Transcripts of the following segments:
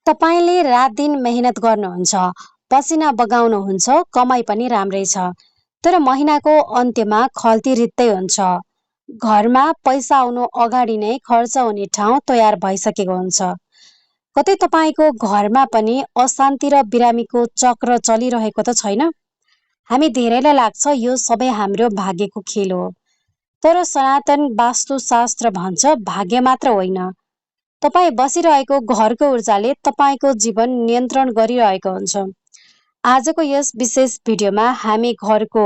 तपाईले रात दिन मेहनत गर्नुहुन्छ, पसिना बगाउनुहुन्छ, कमाई पनि राम्रै छ। तर महिनाको अन्त्यमा खल्ती रित्तै हुन्छ। घरमा पैसा आउनु अगाडि नै खर्च हुने ठाउँ तयार भइसकेको हुन्छ। कतै तपाईको घरमा पनि अशान्ति र बिरामीको चक्र चलिरहेको त छैन? हामी धेरैलाई लाग्छ यो सबै हाम्रो भाग्यको खेल हो। तर सनातन वास्तुशास्त्र भन्छ भाग्य मात्र होइन, तपाईँ बसिरहेको घरको ऊर्जाले तपाईँको जीवन नियन्त्रण गरिरहेको हुन्छ। आजको यस विशेष भिडियोमा हामी घरको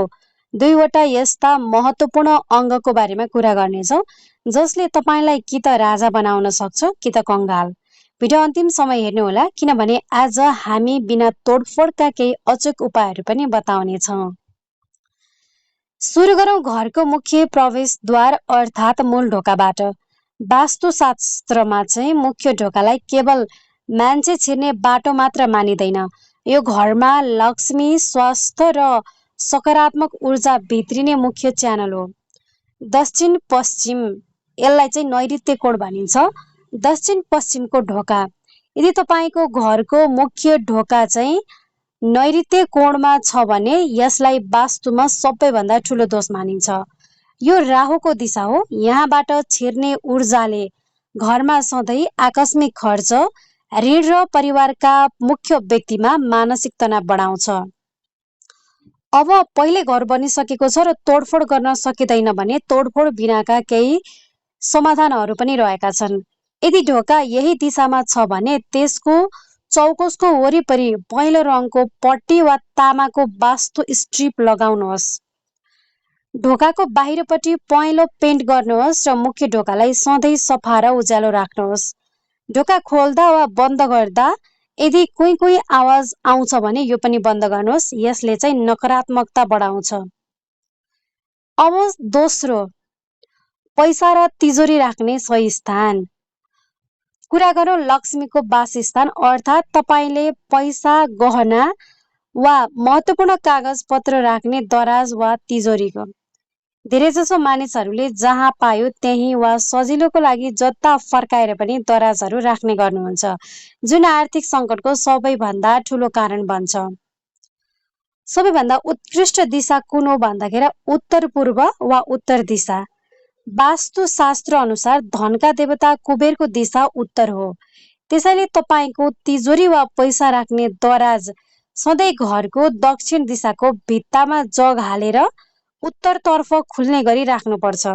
दुईवटा यस्ता महत्त्वपूर्ण अङ्गको बारेमा कुरा गर्नेछौँ जसले तपाईँलाई कि त राजा बनाउन सक्छ कि त कङ्गाल। भिडियो अन्तिम समय हेर्नुहोला किनभने आज हामी बिना तोडफोडका केही अचूक उपायहरू पनि बताउनेछौँ। सुरु गरौँ घरको मुख्य प्रवेशद्वार अर्थात् मूल ढोकाबाट। वास्तुशास्त्रमा चाहिँ मुख्य ढोकालाई केवल मान्छे छिर्ने बाटो मात्र मानिँदैन। यो घरमा लक्ष्मी, स्वास्थ्य र सकारात्मक ऊर्जा भित्रिने मुख्य च्यानल हो। दक्षिण पश्चिम, यसलाई चाहिँ नैऋत्य कोण भनिन्छ। दक्षिण पश्चिमको ढोका, यदि तपाईँको घरको मुख्य ढोका चाहिँ नैऋत्य कोणमा छ भने यसलाई वास्तुमा सबैभन्दा ठुलो दोष मानिन्छ। यो राहुको दिशा हो। यहाँबाट छिर्ने ऊर्जाले घरमा सधैँ आकस्मिक खर्च, ऋण र परिवारका मुख्य व्यक्तिमा मानसिक तनाव बढाउँछ। अब पहिले घर बनिसकेको छ र तोडफोड गर्न सकिँदैन भने तोडफोड बिनाका केही समाधानहरू पनि रहेका छन्। यदि ढोका यही दिशामा छ भने त्यसको चौकोसको वरिपरि पहेँलो रङको पट्टी वा तामाको वास्तु स्ट्रिप लगाउनुहोस्। ढोकाको बाहिरपट्टि पहेँलो पेन्ट गर्नुहोस् र मुख्य ढोकालाई सधैँ सफा र उज्यालो राख्नुहोस्। ढोका खोल्दा वा बन्द गर्दा यदि कुई आवाज आउँछ भने यो पनि बन्द गर्नुहोस्, यसले चाहिँ नकारात्मकता बढाउँछ। अब दोस्रो, पैसा र तिजोरी राख्ने सही स्थान। कुरा गरौँ लक्ष्मीको वासस्थान अर्थात् तपाईँले पैसा, गहना वा महत्त्वपूर्ण कागज पत्र राख्ने दराज वा तिजोरीको। धेरैजसो मानिसहरूले जहाँ पायो त्यही वा सजिलोको लागि जता फर्काएर पनि दराजहरू राख्ने गर्नुहुन्छ, जुन आर्थिक सङ्कटको सबैभन्दा ठुलो कारण बन्छ। सबैभन्दा उत्कृष्ट दिशा कुन हो भन्दाखेरि उत्तर पूर्व वा उत्तर दिशा। वास्तुशास्त्र अनुसार धनका देवता कुबेरको दिशा उत्तर हो। त्यसैले तपाईँको तिजोरी वा पैसा राख्ने दराज सधैँ घरको दक्षिण दिशाको भित्तामा जग हालेर उत्तरतर्फ खुल्ने गरी राख्नुपर्छ।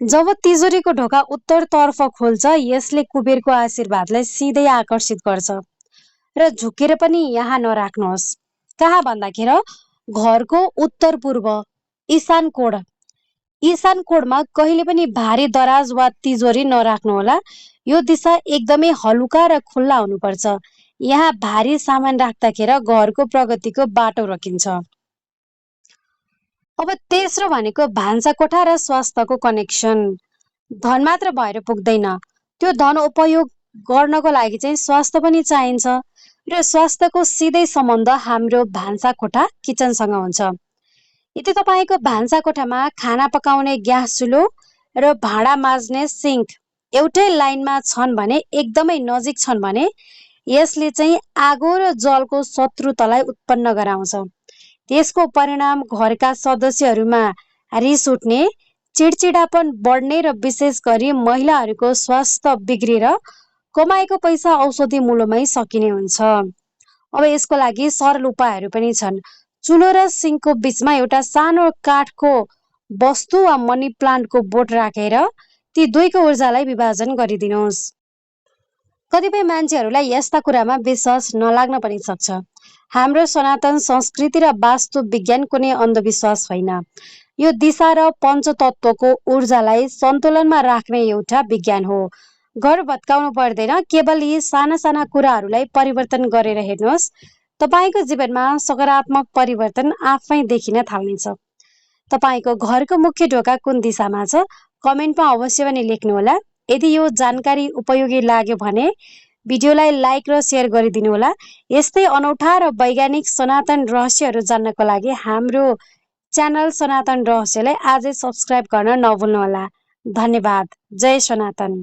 जब तिजोरीको ढोका उत्तरतर्फ खुल्छ यसले कुबेरको आशीर्वादलाई सिधै आकर्षित गर्छ। र झुकेर पनि यहाँ नराख्नुहोस्। कहाँ भन्दाखेरि घरको उत्तर पूर्व ईशान कोण। ईशान कोणमा कहिले पनि भारी दराज वा तिजोरी नराख्नुहोला। यो दिशा एकदमै हलुका र खुल्ला हुनुपर्छ। यहाँ भारी सामान राख्दाखेरि घरको प्रगतिको बाटो रोकिन्छ। अब तेस्रो भनेको भान्साकोठा र स्वास्थ्यको कनेक्सन। धन मात्र भएर पुग्दैन, त्यो धन उपयोग गर्नको लागि चाहिँ स्वास्थ्य पनि चाहिन्छ र स्वास्थ्यको सिधै सम्बन्ध हाम्रो भान्साकोठा किचनसँग हुन्छ। यदि तपाईँको भान्साकोठामा खाना पकाउने ग्यास चुलो र भाँडा माझ्ने सिङ्क एउटै लाइनमा छन् भने, एकदमै नजिक छन् भने यसले चाहिँ आगो र जलको शत्रुतालाई उत्पन्न गराउँछ। त्यसको परिणाम घरका सदस्यहरूमा रिस उठ्ने, चिडचिडापन बढ्ने र विशेष गरी महिलाहरूको स्वास्थ्य बिग्रेर कमाएको पैसा औषधि मूल्यमै सकिने हुन्छ। अब यसको लागि सरल उपायहरू पनि छन्। चुलो र सिङ्कको बिचमा एउटा सानो काठको वस्तु वा मनी प्लान्टको बोट राखेर ती दुईको ऊर्जालाई विभाजन गरिदिनुहोस्। कतिपय मान्छेहरूलाई यस्ता कुरामा विश्वास नलाग्न पनि सक्छ। हाम्रो सनातन संस्कृति र वास्तु विज्ञान कुनै अन्धविश्वास होइन। यो दिशा र पञ्चतत्वको ऊर्जालाई सन्तुलनमा राख्ने एउटा विज्ञान हो। घर भत्काउनु पर्दैन, केवल यी साना साना कुराहरूलाई परिवर्तन गरेर हेर्नुहोस्, तपाईँको जीवनमा सकारात्मक परिवर्तन आफै देखिन थाल्नेछ। तपाईँको घरको मुख्य ढोका कुन दिशामा छ कमेन्टमा अवश्य पनि लेख्नुहोला। यदि यो जानकारी उपयोगी लाग्यो भने भिडियोलाई लाइक र सेयर गरिदिनुहोला। यस्तै अनौठा र वैज्ञानिक सनातन रहस्यहरू जान्नको लागि हाम्रो च्यानल सनातन रहस्यलाई आजै सब्स्क्राइब गर्न नभुल्नुहोला। धन्यवाद। जय सनातन।